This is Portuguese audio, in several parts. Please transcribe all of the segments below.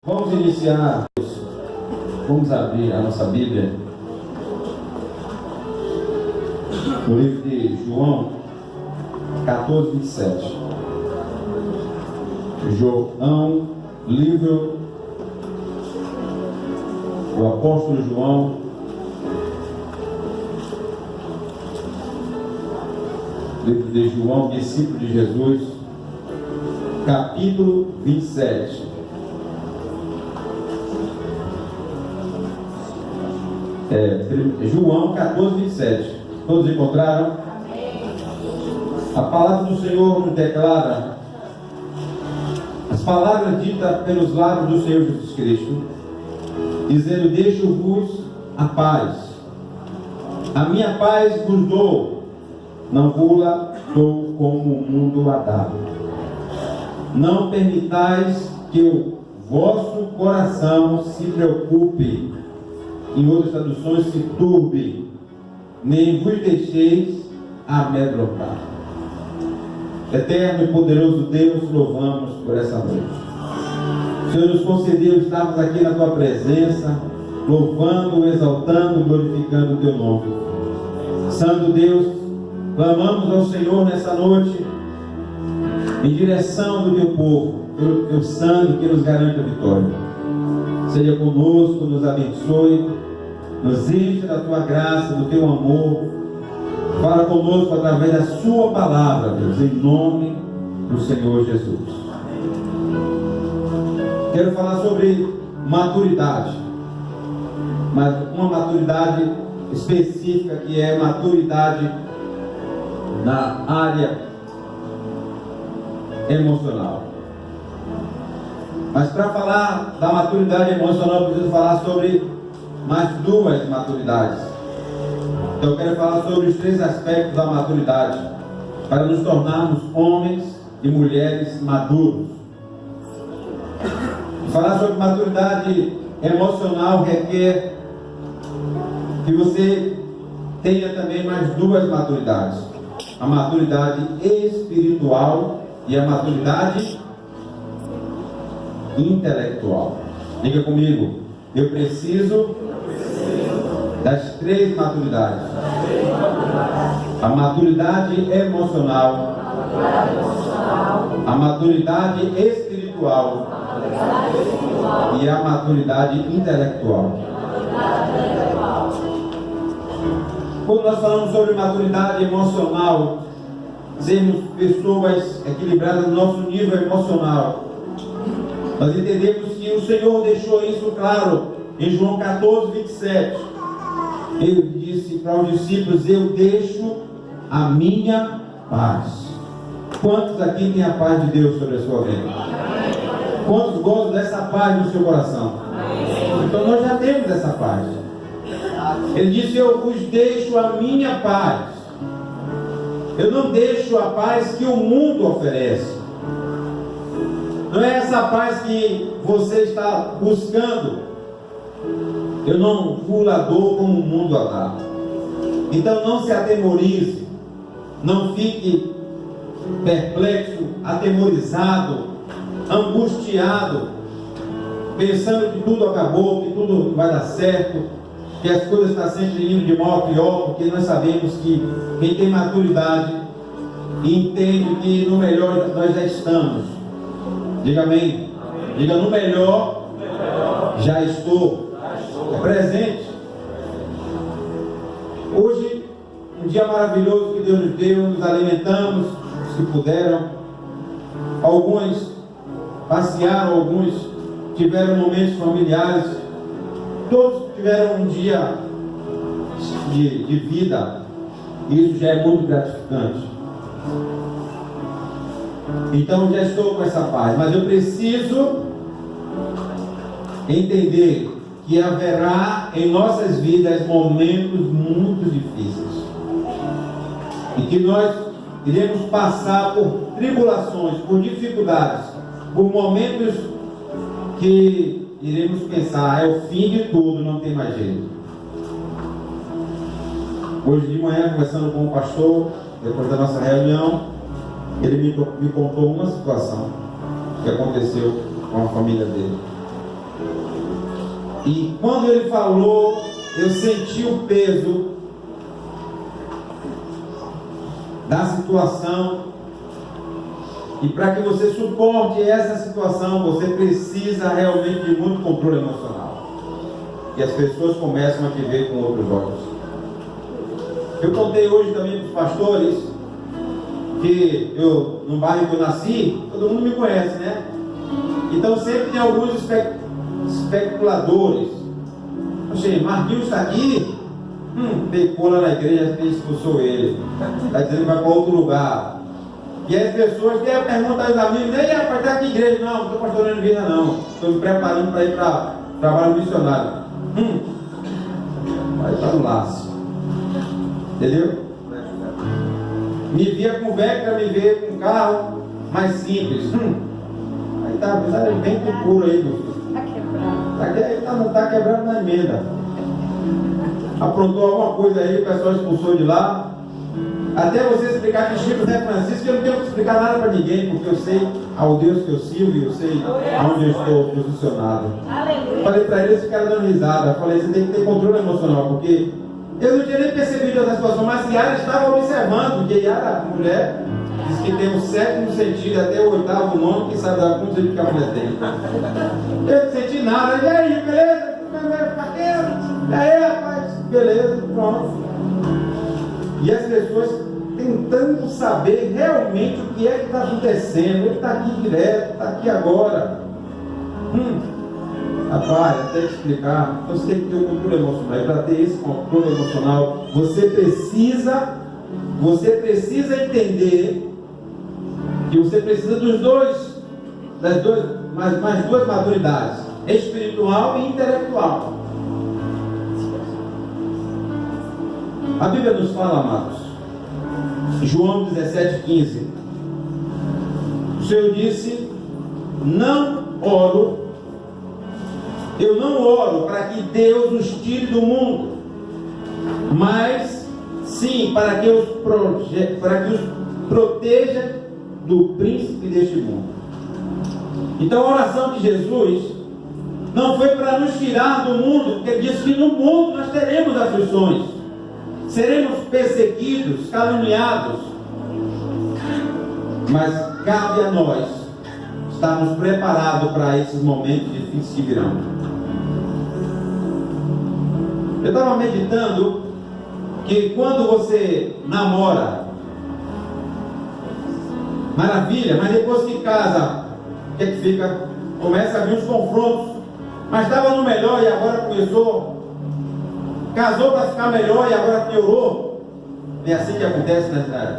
Vamos iniciar, vamos abrir a nossa Bíblia no livro de João 14, 27. João, livro do apóstolo João, livro de João, discípulo de Jesus, capítulo 27. João 14, 27. Todos encontraram? A palavra do Senhor nos declara as palavras ditas pelos lábios do Senhor Jesus Cristo, dizendo: deixo-vos a paz, a minha paz vos dou, não vou-la dou como o mundo a dá. Não permitais que o vosso coração se preocupe, em outras traduções, se turbe, nem vos deixeis amedrontar. Eterno e poderoso Deus, louvamos por essa noite. O Senhor nos concedeu estarmos aqui na Tua presença, louvando, exaltando, glorificando o Teu nome. Santo Deus, clamamos ao Senhor nessa noite, em direção do Teu povo, pelo Teu sangue que nos garante a vitória. Seja conosco, nos abençoe, nos encha da Tua graça, do Teu amor. Fala conosco através da Sua palavra, Deus, em nome do Senhor Jesus. Quero falar sobre maturidade, mas uma maturidade específica, que é maturidade na área emocional. Mas para falar da maturidade emocional, eu preciso falar sobre mais duas maturidades. Então eu quero falar sobre os três aspectos da maturidade, para nos tornarmos homens e mulheres maduros. Falar sobre maturidade emocional requer que você tenha também mais duas maturidades: a maturidade espiritual e a maturidade intelectual. Diga comigo: eu preciso das três maturidades: a maturidade emocional, a maturidade espiritual e a maturidade intelectual. Quando nós falamos sobre maturidade emocional, sermos pessoas equilibradas no nosso nível emocional, nós entendemos que o Senhor deixou isso claro em João 14, 27. Ele disse para os discípulos: eu deixo a minha paz. Quantos aqui têm a paz de Deus sobre a sua vida? Quantos gostam dessa paz no seu coração? Então nós já temos essa paz. Ele disse: eu vos deixo a minha paz. Eu não deixo a paz que o mundo oferece. Não é essa paz que você está buscando. Eu não vou lá dou como o mundo a dá. Então não se atemorize, não fique perplexo, atemorizado, angustiado, pensando que tudo acabou, que tudo vai dar certo, que as coisas estão sempre indo de mal a pior, porque nós sabemos que quem tem maturidade entende que no melhor nós já estamos. Diga amém. Diga: no melhor já estou. É presente. Hoje, um dia maravilhoso que Deus nos deu, nos alimentamos, os que puderam. Alguns passearam, alguns tiveram momentos familiares. Todos tiveram um dia de vida. E isso já é muito gratificante. Então já estou com essa paz, mas eu preciso entender que haverá em nossas vidas momentos muito difíceis, e que nós iremos passar por tribulações, por dificuldades, por momentos que iremos pensar: é o fim de tudo, não tem mais jeito. Hoje de manhã, conversando com o pastor, depois da nossa reunião, ele me contou uma situação que aconteceu com a família dele. E quando ele falou, eu senti o peso da situação. E para que você suporte essa situação, você precisa realmente de muito controle emocional. E as pessoas começam a te ver com outros olhos. Eu contei hoje também para os pastores que no bairro que eu nasci, todo mundo me conhece, né? Então sempre tem alguns especuladores. Achei, Marquinhos está aqui, pecou lá na igreja, expulsou ele. Está dizendo que vai para outro lugar. E aí as pessoas perguntam aos amigos, ei, rapaz, está aqui igreja? Não estou pastoreando vida não. Estou me preparando para ir para trabalho missionário. Vai estar no laço. Entendeu? Me via com Vectra, me via com carro mais simples. Aí está bem com puro aí, meu filho. Está quebrado na emenda. Aprontou alguma coisa aí, o pessoal expulsou de lá. Até você explicar que Chico é Francisco, eu não tenho que explicar nada para ninguém, porque eu sei ao Deus que eu sirvo e eu sei aonde eu estou posicionado. Falei para eles, ficaram dando risada. Falei, você tem que ter controle emocional, porque eu não tinha nem percebido essa situação, mas Yara estava observando, porque Yara, a mulher, diz que tem o sétimo sentido até o oitavo, nono, que sabe dar quantos sentidos que a mulher tem. Eu não senti nada. E aí, beleza? E aí, rapaz? Beleza, pronto. E as pessoas tentando saber realmente o que é que está acontecendo. Ele está aqui direto, está aqui agora. Rapaz, até explicar, você tem que ter um controle emocional. E para ter esse controle emocional, você precisa entender que você precisa mais duas maturidades, espiritual e intelectual. A Bíblia nos fala, amados, João 17,15, o Senhor disse, eu não oro para que Deus os tire do mundo, mas sim para que os proteja do príncipe deste mundo. Então a oração de Jesus não foi para nos tirar do mundo, porque ele disse que no mundo nós teremos aflições, seremos perseguidos, caluniados, mas cabe a nós estarmos preparados para esses momentos difíceis que virão. Eu estava meditando que quando você namora, maravilha, mas depois que casa, o que é que fica? Começa a vir os confrontos, mas estava no melhor e agora começou. Casou para ficar melhor e agora piorou. É assim que acontece na cidade.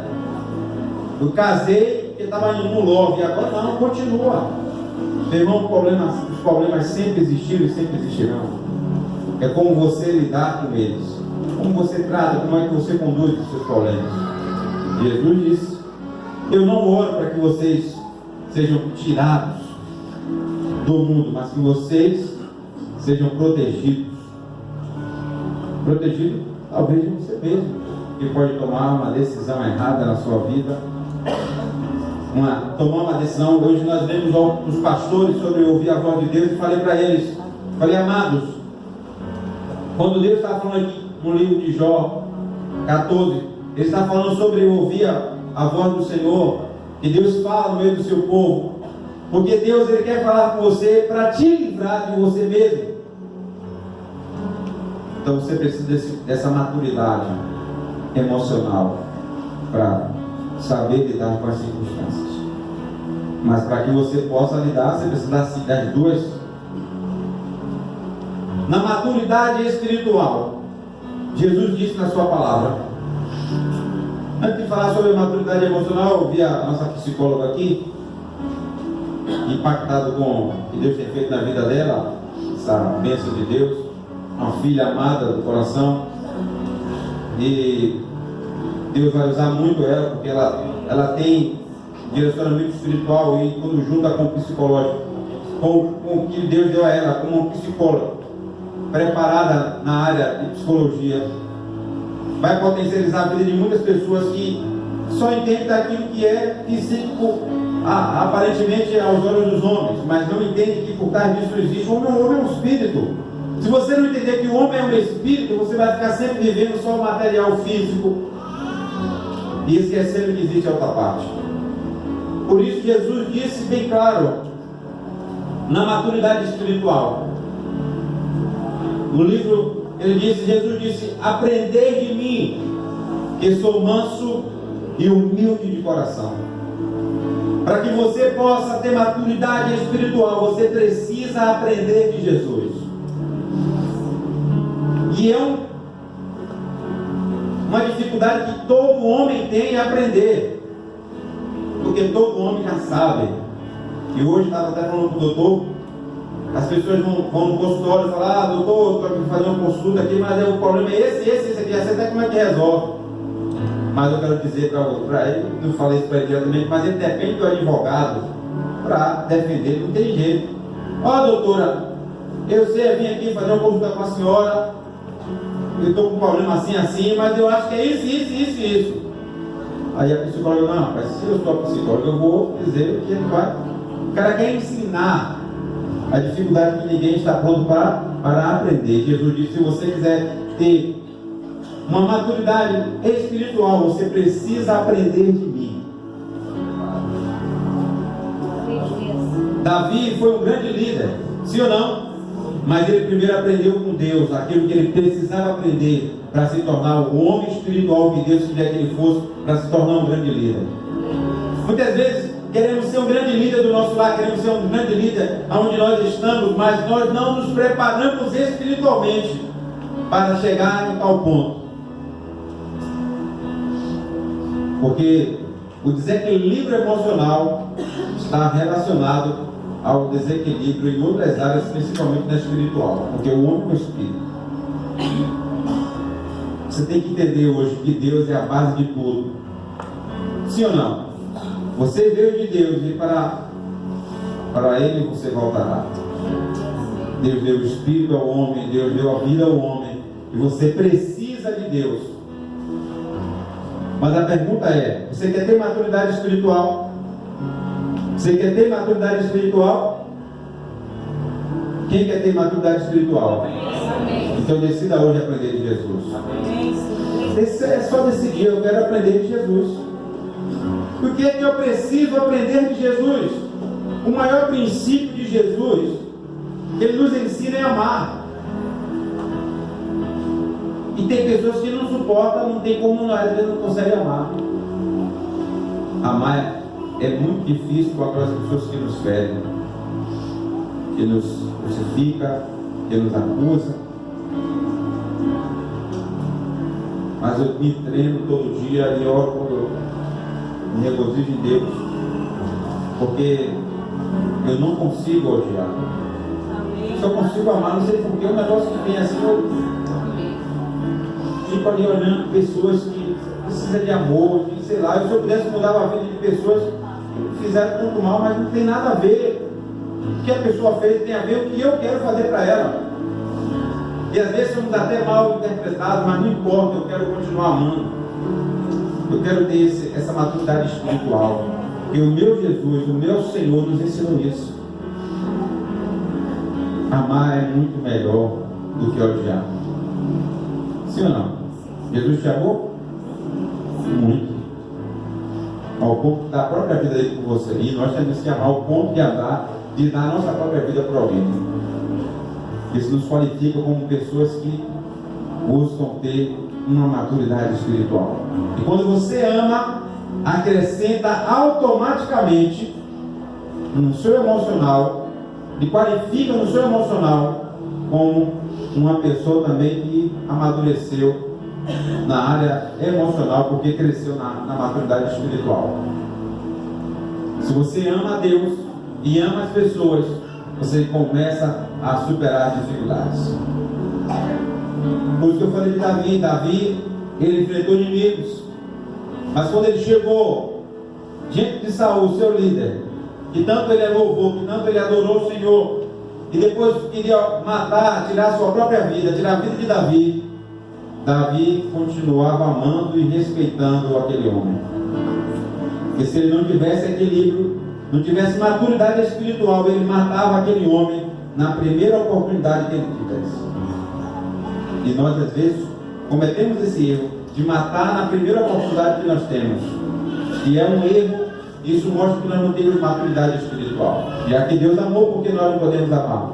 Eu casei porque estava em um love e agora não, continua. Meu irmão, os problemas sempre existiram e sempre existirão. É como você lidar com eles, como você trata, como é que você conduz os seus problemas. Jesus disse, eu não oro para que vocês sejam tirados do mundo, mas que vocês sejam protegidos. Protegido, talvez de você mesmo, que pode tomar uma decisão errada na sua vida. Tomar uma decisão. Hoje nós lemos os pastores sobre ouvir a voz de Deus e falei para eles, amados, quando Deus está falando aqui no livro de Jó 14, ele está falando sobre ouvir a voz do Senhor, que Deus fala no meio do seu povo, porque Deus ele quer falar com você para te livrar de você mesmo. Então você precisa dessa maturidade emocional para saber lidar com as circunstâncias. Mas para que você possa lidar, você precisa das duas. Na maturidade espiritual, Jesus disse na sua palavra. Antes de falar sobre maturidade emocional, eu vi a nossa psicóloga aqui, impactado com o que Deus tem feito na vida dela, essa bênção de Deus. Uma filha amada do coração, e Deus vai usar muito ela, porque ela tem direcionamento espiritual, e quando junta com o psicológico, com o que Deus deu a ela como uma psicóloga preparada na área de psicologia, vai potencializar a vida de muitas pessoas que só entendem daquilo que é físico, aparentemente aos olhos dos homens, mas não entendem que por trás disso existe um homem, é um espírito. Se você não entender que o homem é um espírito, você vai ficar sempre vivendo só o material físico e esquecendo que existe a outra parte. Por isso Jesus disse bem claro, na maturidade espiritual. No livro, Jesus disse: aprendei de mim, que sou manso e humilde de coração. Para que você possa ter maturidade espiritual, você precisa aprender de Jesus. E é uma dificuldade que todo homem tem em aprender, porque todo homem já sabe. E hoje estava até falando com o doutor, as pessoas vão no consultório e falam: doutor, estou aqui fazendo uma consulta aqui, mas o problema é esse aqui, essa até como é que resolve. Mas eu quero dizer para ele, não falei isso para ele diretamente, mas ele depende do advogado para defender, não tem jeito. Doutora, eu sei, eu vim aqui fazer uma consulta com a senhora, eu estou com um problema assim, mas eu acho que é isso. Aí a psicóloga: não, mas se eu sou a psicóloga, eu vou dizer o que ele vai. O cara quer ensinar a dificuldade que ninguém está pronto para aprender. Jesus disse: se você quiser ter uma maturidade espiritual, você precisa aprender de mim. Davi foi um grande líder, sim ou não? Mas ele primeiro aprendeu com Deus aquilo que ele precisava aprender para se tornar o homem espiritual que Deus queria que ele fosse, para se tornar um grande líder. Muitas vezes queremos ser um grande líder do nosso lar, queremos ser um grande líder onde nós estamos, mas nós não nos preparamos espiritualmente para chegar em tal ponto. Porque o desequilíbrio emocional está relacionado ao desequilíbrio em outras áreas, principalmente na espiritual, porque o homem é o espírito. Você tem que entender hoje que Deus é a base de tudo. Sim ou não? Você veio de Deus e para Ele você voltará. Deus deu o espírito ao homem, Deus deu a vida ao homem, e você precisa de Deus. Mas a pergunta é: você quer ter maturidade espiritual? Você quer ter maturidade espiritual? Quem quer ter maturidade espiritual? Então decida hoje aprender de Jesus. É só decidir: eu quero aprender de Jesus. O que é que eu preciso aprender de Jesus? O maior princípio de Jesus, ele nos ensina é amar. E tem pessoas que não suportam, não tem como, às vezes não consegue amar. Amar é muito difícil com aquelas pessoas que nos ferem, que nos crucificam, que nos acusam. Mas eu me treino todo dia e oro quando eu me regozijo em Deus, porque eu não consigo odiar. Só consigo amar, não sei porque é um negócio que tem assim, eu fico ali olhando pessoas que precisam de amor, que, sei lá, se eu pudesse mudar a vida de pessoas que fizeram tanto mal, mas não tem nada a ver. O que a pessoa fez tem a ver com o que eu quero fazer para ela. E às vezes somos até mal interpretados, mas não importa, eu quero continuar amando. Eu quero ter essa maturidade espiritual. Porque o meu Jesus, o meu Senhor nos ensinou isso. Amar é muito melhor do que odiar. Sim ou não? Jesus te amou? Muito. Ao ponto da própria vida dele com você. E nós temos que amar ao ponto de dar a nossa própria vida para alguém. Isso nos qualifica como pessoas que buscam ter uma maturidade espiritual. E quando você ama, acrescenta automaticamente no seu emocional, lhe qualifica no seu emocional como uma pessoa também que amadureceu na área emocional, porque cresceu na maturidade espiritual. Se você ama a Deus e ama as pessoas, você começa a superar as dificuldades. Por isso que eu falei de Davi. Davi, ele enfrentou inimigos, mas quando ele chegou diante de Saul, seu líder, que tanto ele louvou, que tanto ele adorou o Senhor, e depois queria matar, tirar a sua própria vida, tirar a vida de Davi, Davi continuava amando e respeitando aquele homem. Porque se ele não tivesse equilíbrio, não tivesse maturidade espiritual, ele matava aquele homem na primeira oportunidade que ele tivesse. E nós, às vezes, cometemos esse erro de matar na primeira oportunidade que nós temos. E é um erro, isso mostra que nós não temos maturidade espiritual. Já que Deus amou, porque nós não podemos amar?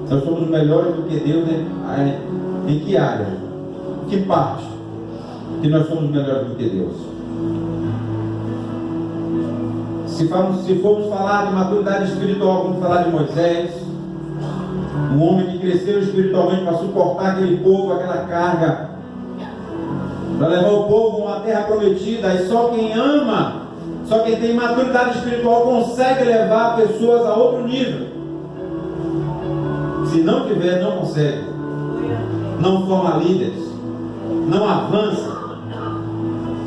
Nós somos melhores do que Deus em que área? Em que parte? Que nós somos melhores do que Deus? Se formos falar de maturidade espiritual, vamos falar de Moisés, um homem que cresceu espiritualmente para suportar aquele povo, aquela carga, para levar o povo a uma terra prometida. E só quem ama, só quem tem maturidade espiritual consegue levar pessoas a outro nível. Se não tiver, não consegue, não forma líderes, não avança.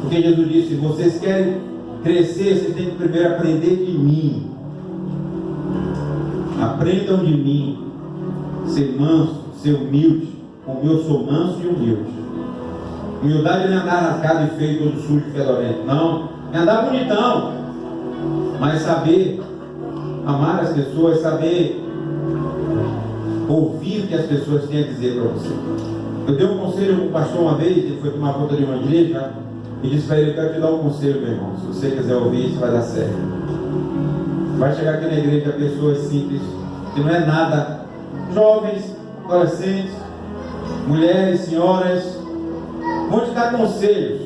Porque Jesus disse: se vocês querem crescer, vocês têm que primeiro aprender de mim. Aprendam de mim, ser manso, ser humilde, como eu sou manso e humilde. Humildade não é andar rasgado e feio, todo sujo e fedorento, não. É andar bonitão, mas saber amar as pessoas, saber ouvir o que as pessoas têm a dizer para você. Eu dei um conselho para o pastor uma vez, ele foi tomar conta de uma igreja, e disse para ele: eu quero te dar um conselho, meu irmão, se você quiser ouvir, isso vai dar certo. Vai chegar aqui na igreja pessoas simples, que não é nada, jovens, adolescentes, mulheres, senhoras, vão te dar conselhos,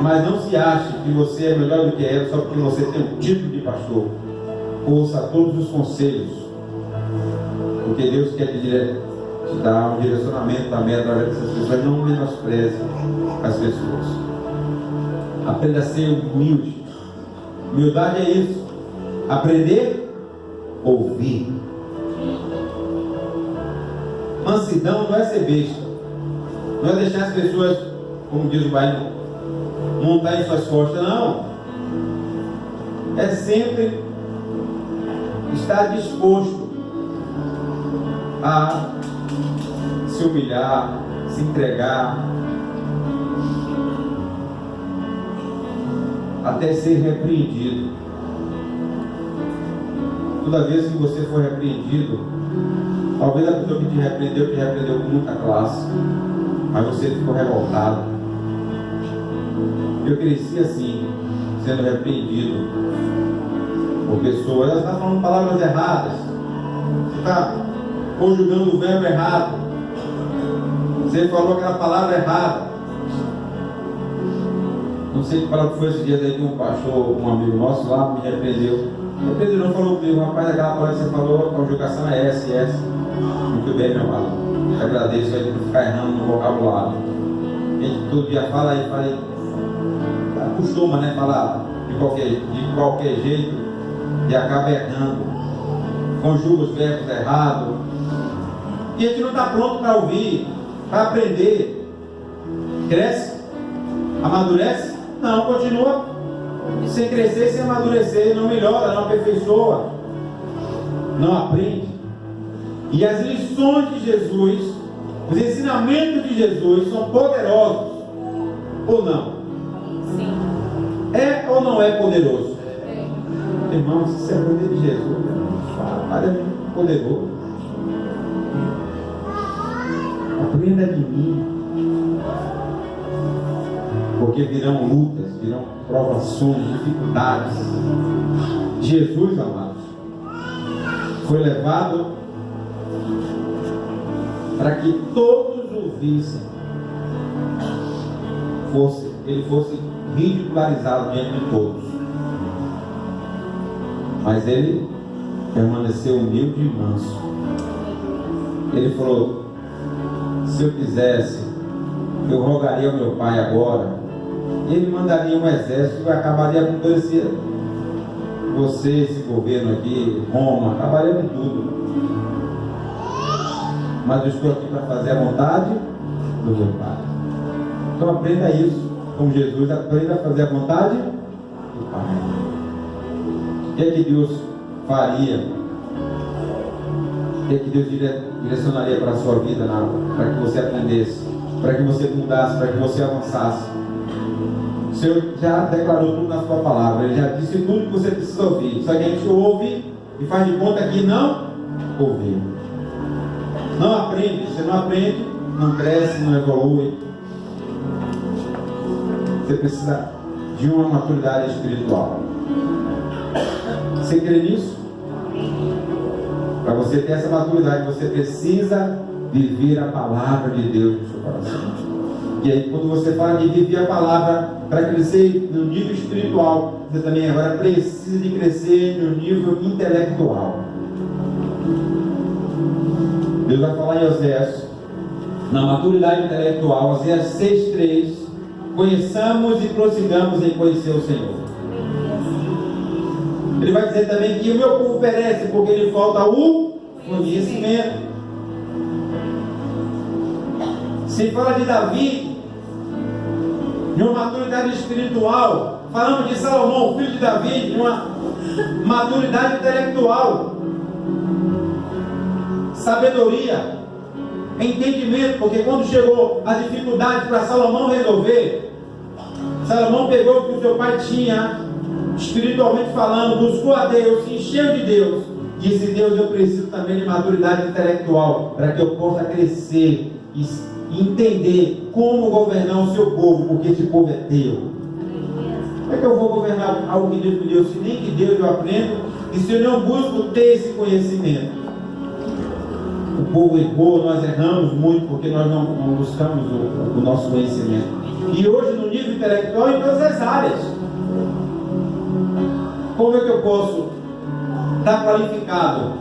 mas não se ache que você é melhor do que ela só porque você tem o título de pastor. Ouça todos os conselhos, porque Deus quer te dar um direcionamento também através dessas pessoas. Não menospreze as pessoas. Aprenda a ser humilde. Humildade é isso. Aprender a ouvir. Mansidão não é ser besta. Não é deixar as pessoas, como diz o bairro, montar em suas costas, não. É sempre estar disposto a se humilhar, se entregar, até ser repreendido. Toda vez que você for repreendido, talvez a pessoa que te repreendeu com muita classe, mas você ficou revoltado. Eu cresci assim, sendo repreendido por pessoas. Ela está falando palavras erradas, você está conjugando o verbo errado, você falou aquela palavra errada. Não sei que palavra foi esse dia daí que um pastor, um amigo nosso lá, me repreendeu. Não falou comigo: rapaz, aquela palavra que você falou, a conjugação é essa e essa. Muito bem, meu amado, eu agradeço a gente ficar errando no vocabulário. A gente todo dia fala e acostuma, né, falar de qualquer jeito e acaba errando, conjuga os verbos errados, e a gente não está pronto para ouvir, para aprender. Cresce, amadurece? Não, continua sem crescer, sem amadurecer, não melhora, não aperfeiçoa, não aprende. E as lições de Jesus, os ensinamentos de Jesus são poderosos ou não? Sim. É ou não é poderoso? É. Irmão, se você aprender de Jesus, Pai é poderoso. Aprenda de mim, porque virão lutas, virão provações, dificuldades. Jesus, amados, foi levado para que todos o vissem, ele fosse ridicularizado diante de todos, mas ele permaneceu humilde e manso. Ele falou: se eu quisesse, eu rogaria ao meu pai agora, ele mandaria um exército e acabaria com todo esse governo aqui, Roma, acabaria com tudo. Mas eu estou aqui para fazer a vontade do meu Pai. Então aprenda isso, como Jesus, aprenda a fazer a vontade do Pai. O que é que Deus faria? O que é que Deus direcionaria para a sua vida, para que você aprendesse, para que você mudasse, para que você avançasse? O Senhor já declarou tudo na sua palavra, Ele já disse tudo que você precisa ouvir. Só que a gente ouve e faz de conta que não ouvir. Não aprende, você não aprende, não cresce, não evolui. Você precisa de uma maturidade espiritual. Você crê nisso? Para você ter essa maturidade, você precisa viver a palavra de Deus no seu coração. E aí, quando você fala de viver a palavra para crescer no nível espiritual, você também agora precisa de crescer no nível intelectual. Deus vai falar em Oséias, na maturidade intelectual, Oséias 6:3, conheçamos e prossigamos em conhecer o Senhor. Ele vai dizer também que o meu povo perece porque lhe falta o conhecimento. Se fala de Davi, de uma maturidade espiritual, falamos de Salomão, filho de Davi, de uma maturidade intelectual, sabedoria, entendimento, porque quando chegou a dificuldade para Salomão resolver, Salomão pegou o que o seu pai tinha, espiritualmente falando, buscou a Deus, se encheu de Deus, disse: Deus, eu preciso também de maturidade intelectual para que eu possa crescer e entender como governar o seu povo, porque esse povo é teu. Como é que eu vou governar algo que Deus me deu, se nem que Deus eu aprendo, e se eu não busco ter esse conhecimento? O povo errou, nós erramos muito porque nós não buscamos o nosso conhecimento. E hoje, no nível intelectual, em todas as áreas. Como é que eu posso estar qualificado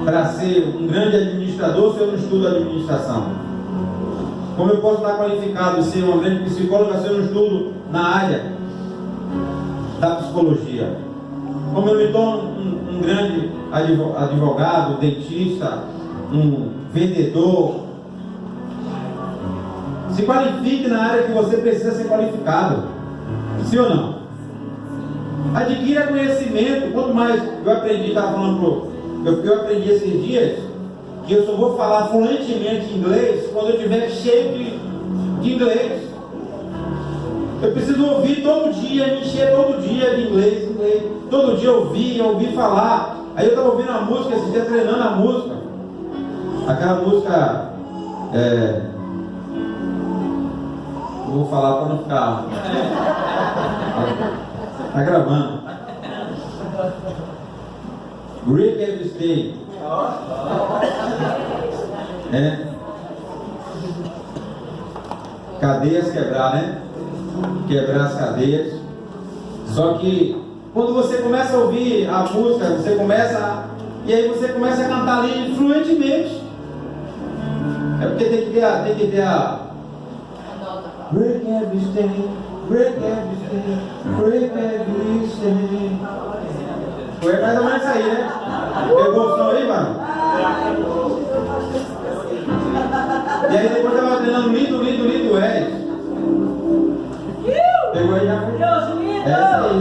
para ser um grande administrador se eu não estudo administração? Como eu posso estar qualificado para ser uma grande psicóloga se eu não estudo na área da psicologia? Como eu me torno um grande advogado, dentista, um vendedor? Se qualifique na área que você precisa ser qualificado. Sim ou não? Adquira conhecimento. Quanto mais eu aprendi, estava falando eu aprendi esses dias que eu só vou falar fluentemente inglês quando eu estiver cheio de inglês. Eu preciso ouvir todo dia, me encher todo dia de inglês. Todo dia ouvir falar. Aí eu estava ouvindo a música, esse dia treinando a música. Aquela música, vou falar para não ficar. Está gravando. Break every stay. Cadeias quebrar, né? Quebrar as cadeias. Só que quando você começa a ouvir a música, e aí você começa a cantar ali fluentemente. É porque tem que ter a break every stay, break every stay, break every stay. Foi mais ou menos isso aí, né? Pegou o som aí, mano? E aí depois eu estava treinando lindo, Pegou aí já? É isso aí.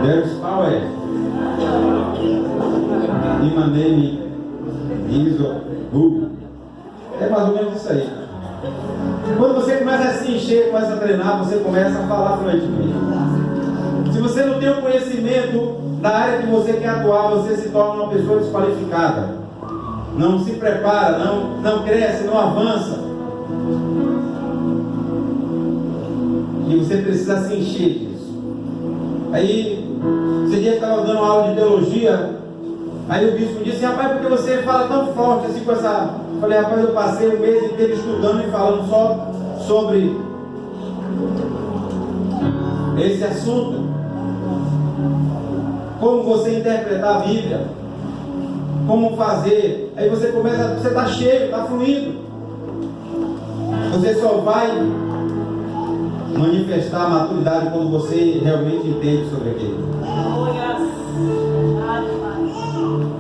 There's power. E mandei Iso, é mais ou menos isso aí. Quando você começa a se encher, começa a treinar, você começa a falar fluentemente. Se você não tem o conhecimento da área que você quer atuar, você se torna uma pessoa desqualificada. Não se prepara, não cresce, não avança. E você precisa se encher disso. Aí, esse dia eu estava dando uma aula de teologia. Aí o bispo disse: rapaz, porque você fala tão forte assim com essa... Eu falei: rapaz, eu passei o mês inteiro estudando e falando só sobre esse assunto. Como você interpretar a Bíblia, como fazer. Aí você começa, você está cheio, está fluindo. Você só vai manifestar a maturidade quando você realmente entende sobre aquilo.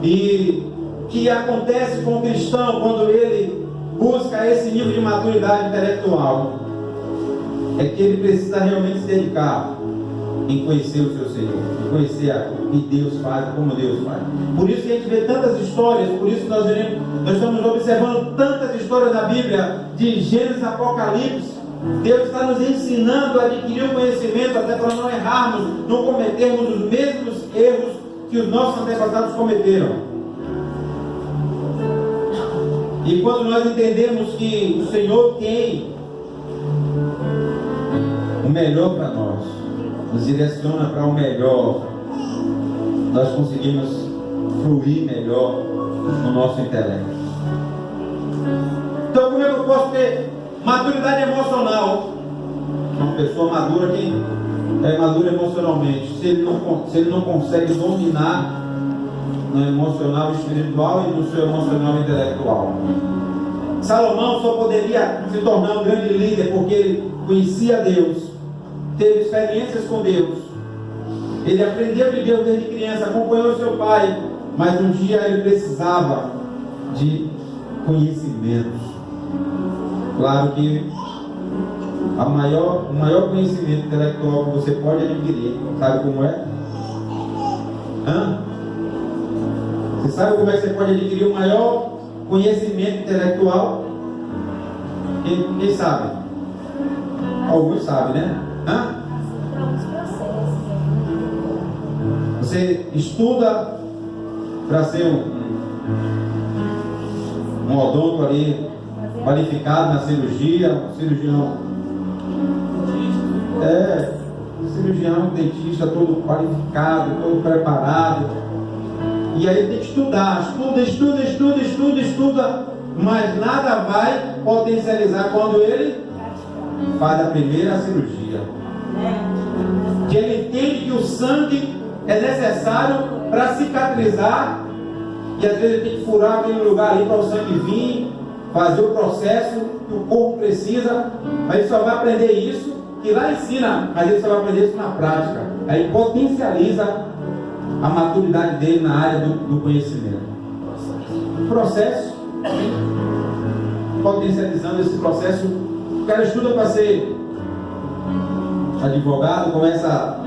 E o que acontece com o cristão quando ele busca esse nível de maturidade intelectual é que ele precisa realmente se dedicar em conhecer o seu Senhor, em conhecer o que Deus faz, como Deus faz. Por isso que a gente vê tantas histórias, por isso que nós estamos observando tantas histórias na Bíblia, de Gênesis a Apocalipse, Deus está nos ensinando a adquirir o conhecimento até para não errarmos, não cometermos os mesmos erros que os nossos antepassados cometeram. E quando nós entendemos que o Senhor tem o melhor para nós, nos direciona para o melhor, nós conseguimos fluir melhor no nosso intelecto. Então, como é que eu posso ter maturidade emocional? Uma pessoa madura que é madura emocionalmente, se ele não consegue dominar no emocional espiritual e no seu emocional intelectual. Salomão só poderia se tornar um grande líder porque ele conhecia Deus, teve experiências com Deus, ele aprendeu de Deus desde criança, acompanhou seu pai, mas um dia ele precisava de conhecimentos. Claro que o maior conhecimento intelectual que você pode adquirir, sabe como é? Você sabe como é que você pode adquirir o maior conhecimento intelectual? Quem sabe? Alguns sabem, né? Você estuda para ser um odonto ali, qualificado na cirurgia, cirurgião, dentista, todo qualificado, todo preparado. E aí tem que estudar, estuda, mas nada vai potencializar quando ele faz a primeira cirurgia. Que ele entende que o sangue é necessário para cicatrizar, e às vezes ele tem que furar aquele lugar ali para o sangue vir, fazer o processo que o corpo precisa, mas ele só vai aprender isso, que lá ensina, mas ele só vai aprender isso na prática. Aí potencializa a maturidade dele na área do conhecimento. Processo, potencializando esse processo. O cara estuda para ser advogado, começa a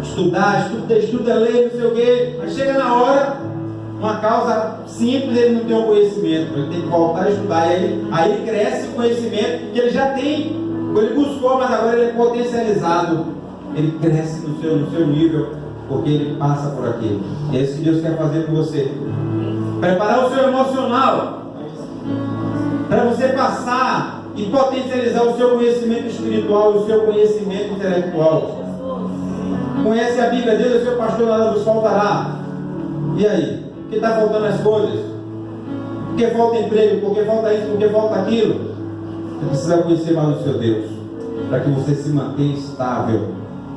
estudar, ler, não sei o quê, mas chega na hora, uma causa simples, ele não tem o conhecimento, ele tem que voltar a estudar, e aí ele cresce o conhecimento que ele já tem, ele buscou, mas agora ele é potencializado, ele cresce no seu nível, porque ele passa por aquilo. É isso que Deus quer fazer com você. Preparar o seu emocional para você passar e potencializar o seu conhecimento espiritual e o seu conhecimento intelectual. Conhece a Bíblia, Deus é seu pastor, nada vos faltará. E aí? Por que está faltando as coisas? Por que falta emprego? Por que falta isso? Por que falta aquilo? Você precisa conhecer mais o seu Deus, para que você se mantenha estável,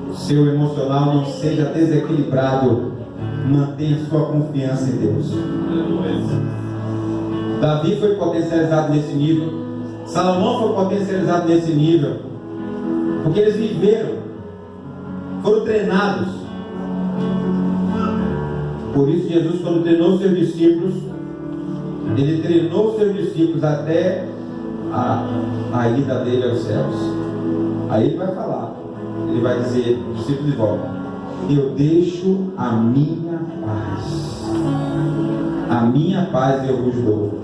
o seu emocional não seja desequilibrado. Mantenha sua confiança em Deus. Davi foi potencializado nesse nível, Salomão foi potencializado nesse nível, porque eles viveram, foram treinados. Por isso Jesus, quando treinou seus discípulos, ele treinou seus discípulos até a ida dele aos céus. Aí ele vai falar, ele vai dizer, os discípulos de volta: eu deixo a minha paz eu vos dou.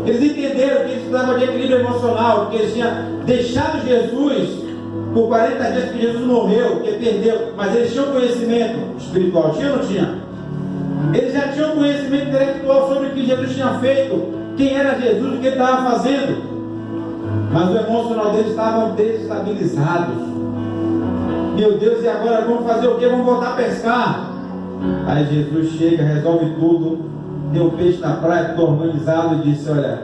Eles entenderam que eles precisavam de equilíbrio emocional, porque eles tinham deixado Jesus por 40 dias que Jesus morreu, porque perdeu, mas eles tinham conhecimento espiritual, tinha ou não tinha? Eles já tinham conhecimento intelectual sobre o que Jesus tinha feito, quem era Jesus, o que ele estava fazendo, mas o emocional deles estava desestabilizados. Meu Deus, e agora vamos fazer o que? Vamos voltar a pescar. Aí Jesus chega, resolve tudo, tem um peixe na praia, tudo organizado, e disse: olha,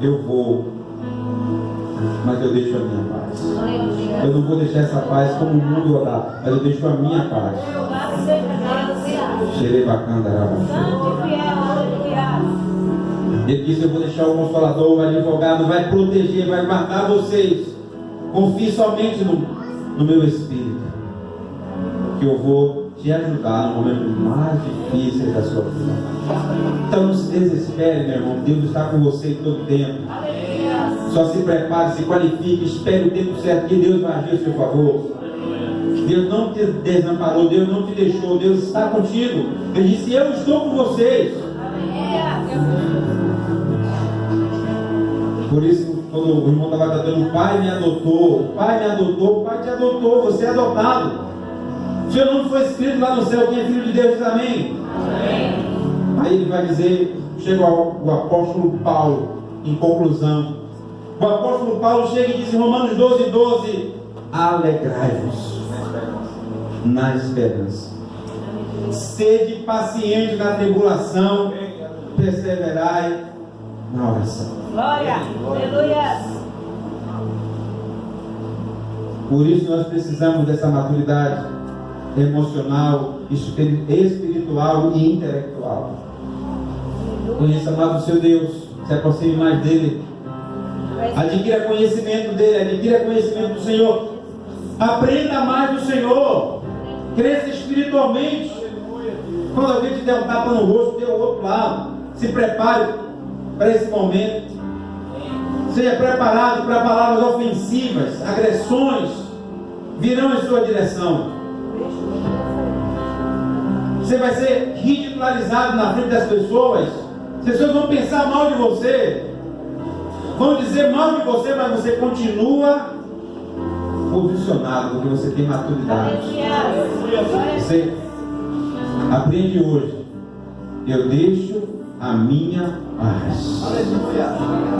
eu vou, mas eu deixo a minha paz. Eu não vou deixar essa paz como o mundo orar, mas eu deixo a minha paz. Ele disse: eu vou deixar o Consolador, o advogado, vai proteger, vai guardar vocês. Confie somente no meu Espírito, que eu vou te ajudar no momento mais difícil da sua vida. Então não se desespere, meu irmão. Deus está com você todo tempo. Só se prepare, se qualifique, espere o tempo certo que Deus vai agir a seu favor. Deus não te desamparou, Deus não te deixou, Deus está contigo. Ele disse: eu estou com vocês. Por isso quando o irmão estava cantando, o pai me adotou, o pai me adotou, o pai te adotou, você é adotado. O seu nome foi escrito lá no céu, quem é filho de Deus diz amém. Amém. Aí ele vai dizer, chega o apóstolo Paulo, em conclusão. O apóstolo Paulo chega e diz em Romanos 12:12, alegrai-vos na esperança, sede paciente na tribulação, perseverai na oração. Glória, aleluia. Por isso nós precisamos dessa maturidade emocional, espiritual e intelectual. Conheça mais o seu Deus, se aproxime mais dele, adquira conhecimento dele, adquira conhecimento do Senhor, aprenda mais do Senhor, cresça espiritualmente. Quando alguém te der um tapa no rosto, dê o outro lado. Se prepare para esse momento. Seja preparado para palavras ofensivas, agressões virão em sua direção. Você vai ser ridicularizado na frente das pessoas. As pessoas vão pensar mal de você, vão dizer mal de você, mas você continua posicionado, porque você tem maturidade. Você aprende hoje: eu deixo a minha paz.